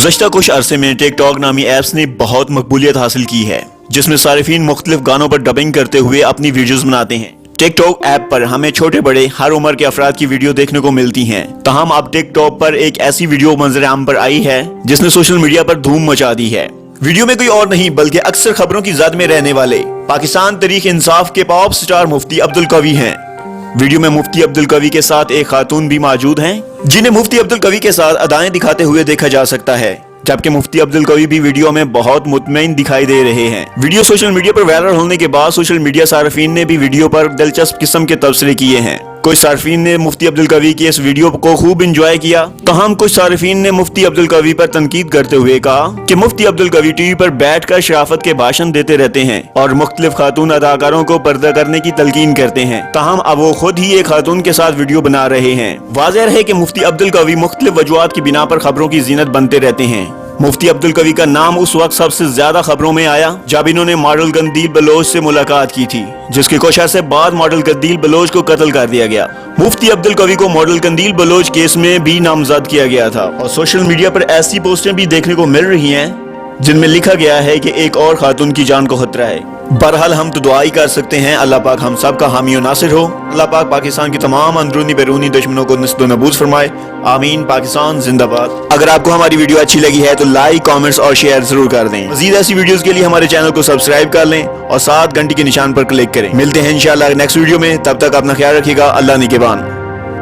गुज़श्ता कुछ अरसे में टिक टॉक नामी ऐप्स ने बहुत मकबूलियत हासिल की है, जिसमें सारिफीन मुख्तलिफ गानों पर डबिंग करते हुए अपनी वीडियोस बनाते हैं। टिक टॉक ऐप पर हमें छोटे बड़े हर उम्र के अफराद की वीडियो देखने को मिलती हैं। तहम अब टिक टॉक पर एक ऐसी वीडियो मंजर आम पर आई है जिसने सोशल मीडिया पर धूम मचा दी है। वीडियो में कोई और नहीं बल्कि अक्सर खबरों की जद में रहने वाले पाकिस्तान तहरीक इंसाफ के पॉप स्टार मुफ्ती अब्दुल कवी हैं। वीडियो में मुफ्ती अब्दुल कवी के साथ एक खातून भी मौजूद हैं, जिन्हें मुफ्ती अब्दुल कवी के साथ अदाएं दिखाते हुए देखा जा सकता है, जबकि मुफ्ती अब्दुल कवी भी वीडियो में बहुत मुतमईन दिखाई दे रहे हैं। वीडियो सोशल मीडिया पर वायरल होने के बाद सोशल मीडिया सार्फिन ने भी वीडियो पर दिलचस्प किस्म के तबसरे किए हैं। कुछ सार्फिन ने मुफ्ती अब्दुल कवी की इस वीडियो को खूब इंजॉय किया, तो हम कुछ सार्फिन ने मुफ्ती अब्दुल कवी पर तनकीद करते हुए कहा कि मुफ्ती अब्दुल कवी टीवी पर बैठकर शराफत के भाषण देते रहते हैं और मुख्तलिफ खातून अदाकारों को पर्दा करने की तलकीन करते हैं। ताहम अब वो खुद ही एक खातून के साथ वीडियो बना रहे हैं। वाज़ेह है कि मुफ्ती अब्दुल कवी मुख्तलिफ वजूहात की बिना पर खबरों की जीनत बनते रहते हैं। मुफ्ती अब्दुल कवी का नाम उस वक्त सबसे ज्यादा खबरों में आया जब इन्होंने मॉडल कंदील बलोच से मुलाकात की थी, जिसके कुछ अरसे बाद मॉडल कंदील बलोच को कत्ल कर दिया गया। मुफ्ती अब्दुल कवी को मॉडल कंदील बलोच केस में भी नामजद किया गया था और सोशल मीडिया पर ऐसी पोस्टें भी देखने को मिल रही हैं जिनमें लिखा गया है कि एक और खातून की जान को खतरा है। बहरहाल हम तो दुआ ही कर सकते हैं अल्लाह पाक हम सब का हामी और नासिर हो। अल्लाह पाक पाकिस्तान की तमाम अंदरूनी बैरूनी दुश्मनों को निस्त नबूद फरमाए। आमीन। पाकिस्तान जिंदाबाद। अगर आपको हमारी वीडियो अच्छी लगी है तो लाइक, कमेंट्स और शेयर जरूर कर दें। मज़ीद ऐसी वीडियोस के लिए हमारे चैनल को सब्सक्राइब कर लें और साथ घंटी के निशान पर क्लिक करें। मिलते हैं इंशाल्लाह नेक्स्ट वीडियो में, तब तक अपना ख्याल रखिएगा। अल्लाह निगहबान।